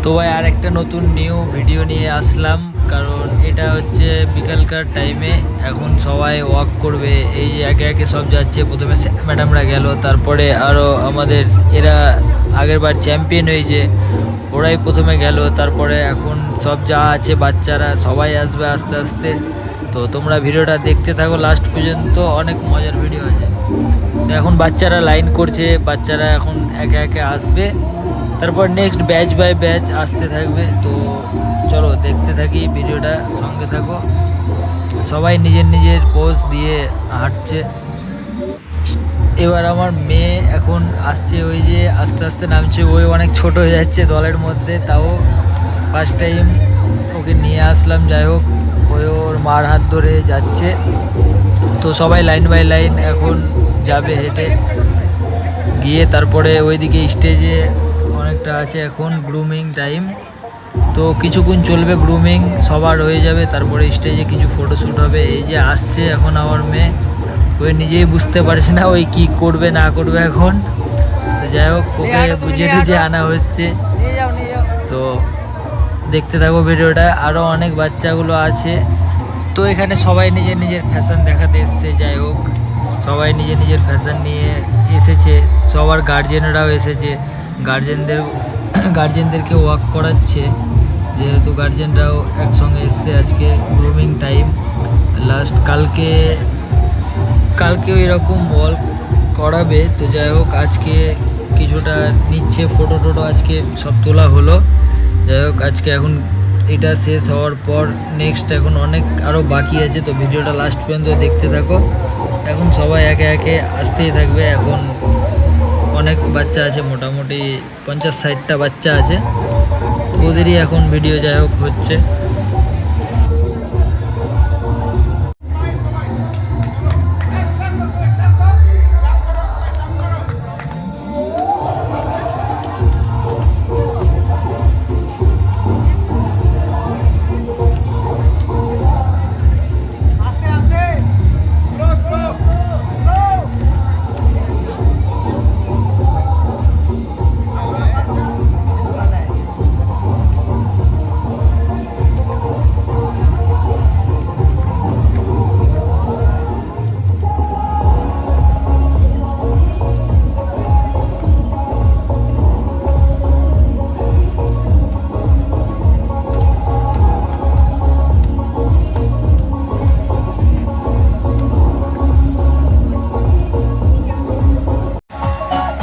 তো ভাই আর একটা নতুন নিউ ভিডিও নিয়ে আসলাম, কারণ এটা হচ্ছে বিকালকার টাইমে। এখন সবাই ওয়াক করবে, এই যে একে একে সব যাচ্ছে। প্রথমে ম্যাডামরা গেল, তারপরে আরও আমাদের এরা আগের বার চ্যাম্পিয়ন হয়েছে ওরাই প্রথমে গেল, তারপরে এখন সব যা আছে বাচ্চারা সবাই আসবে আস্তে আস্তে। তো তোমরা ভিডিওটা দেখতে থাকো লাস্ট পর্যন্ত, অনেক মজার ভিডিও আছে। তো এখন বাচ্চারা লাইন করছে, বাচ্চারা এখন একে একে আসবে, তারপর নেক্সট ব্যাচ বাই ব্যাচ আসতে থাকবে। তো চলো দেখতে থাকি ভিডিওটা, সঙ্গে থাকো। সবাই নিজের নিজের পোজ দিয়ে হাঁটছে। এবার আমার মেয়ে এখন আসছে, ওই যে আস্তে আস্তে নামছে, ওই অনেক ছোট হয়ে যাচ্ছে দলের মধ্যে, তাও ফার্স্ট টাইম ওকে নিয়ে আসলাম। যাই হোক, ওই ওর মার হাত ধরে যাচ্ছে। তো সবাই লাইন বাই লাইন এখন যাবে হেঁটে গিয়ে, তারপরে ওইদিকে স্টেজে অনেকটা আছে এখন গ্রুমিং টাইম। তো কিছুক্ষণ চলবে গ্রুমিং, সবার হয়ে যাবে, তারপরে স্টেজে কিছু ফটোশ্যুট হবে। এই যে আসছে এখন আমার মেয়ে, ওই নিজেই বুঝতে পারছে না ওই কি করবে না করবে এখন। তো যাই হোক, ওকে বুঝিয়ে টুঝিয়ে আনা হচ্ছে। তো দেখতে থাকো ভিডিওটা, আরও অনেক বাচ্চাগুলো আছে। তো এখানে সবাই নিজের নিজের ফ্যাশন দেখাতে এসছে। যাই হোক, সবাই নিজের নিজের ফ্যাশন নিয়ে এসেছে, সবার গার্জেনরাও এসেছে। গার্জেনদেরকে ওয়াক করাচ্ছে, যেহেতু গার্জেনরাও একসঙ্গে এসছে। আজকে গ্রুমিং টাইম লাস্ট, কালকেও এরকম ওয়াক করাবে। তো যাই হোক, আজকে কিছুটা নিচ্ছে ফটো টোটো, আজকে সব তোলা হলো। যাই হোক, আজকে এখন এটা শেষ হওয়ার পর নেক্সট এখন অনেক আরও বাকি আছে। তো ভিডিওটা লাস্ট পর্যন্ত দেখতে থাকো। এখন সবাই একে একে আসতেই থাকবে। এখন অনেক বাচ্চা আছে, মোটামুটি 50-60টা বাচ্চা আছে। তো ওদেরই এখন ভিডিও যাই হোক হচ্ছে।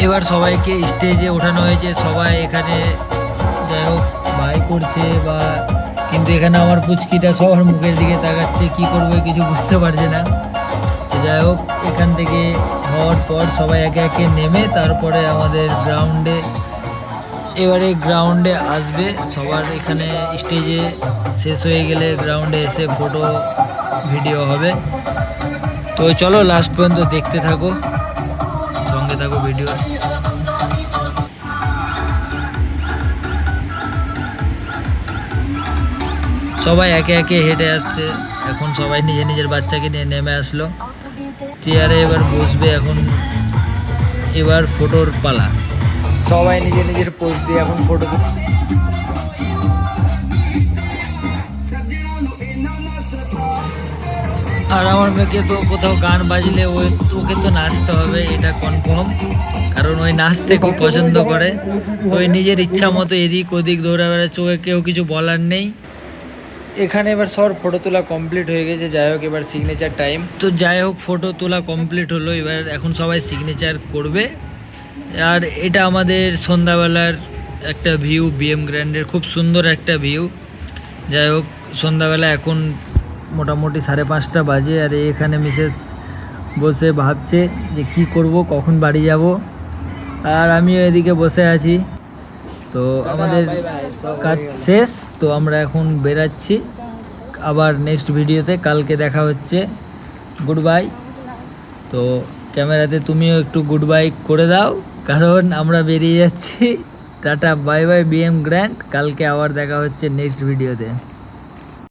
এবার সবাইকে স্টেজে ওঠানো হয়েছে, সবাই এখানে যাই হোক বাই করছে বা, কিন্তু এখানে আমার পুচকিটা সবার মুখের দিকে তাকাচ্ছে, কি করবে কিছু বুঝতে পারছে না। তো যাই হোক, এখান থেকে হওয়ার পর সবাই একে একে নেমে তারপরে আমাদের গ্রাউন্ডে আসবে সবার। এখানে স্টেজে শেষ হয়ে গেলে গ্রাউন্ডে এসে ফটো ভিডিও হবে। তো চলো লাস্ট পর্যন্ত দেখতে থাকো, সঙ্গে থাকো ভিডিও। সবাই একে একে হেঁটে আসছে, এখন সবাই নিজের নিজের বাচ্চাকে নিয়ে নেমে আসলো চেয়ারে। এবার বসবে, এখন এবার ফটোর পালা। সবাই নিজের নিজের পোজ দিয়ে এখন ফটো। আর আমার মেয়েকে তো কোথাও গান বাজলে ওকে তো নাচতে হবে, এটা কনফার্ম, কারণ ওই নাচতে খুব পছন্দ করে। ওই নিজের ইচ্ছা মতো এদিক ওদিক দৌড়া বেড়াচ্ছে, ওকে কেউ কিছু বলার নেই। এখানে এবার সবার ফটো তোলা কমপ্লিট হয়ে গেছে। যাই হোক, এবার সিগনেচার টাইম। তো যাই হোক, ফটো তোলা কমপ্লিট হলো, এবার এখন সবাই সিগনেচার করবে। আর এটা আমাদের সন্ধ্যাবেলার একটা ভিউ, বিএম গ্র্যান্ডের খুব সুন্দর একটা ভিউ। যাই হোক, সন্ধ্যাবেলা এখন মোটামুটি 5:30 বাজে, আর এখানে মিসেস বসে ভাবছে যে কি করব, কখন বাড়ি যাব। আর আমিও এদিকে বসে আছি। তো আমাদের কাজ শেষ, তো আমরা এখন বেরাচ্ছি আবার নেক্সট ভিডিওতে। কালকে দেখা হচ্ছে, গুড বাই। তো ক্যামেরাতে তুমিও একটু গুড বাই করে দাও, কারণ আমরা বেরিয়ে যাচ্ছি। Tata bye bye BM grand, কালকে আবার দেখা হচ্ছে নেক্সট ভিডিওতে।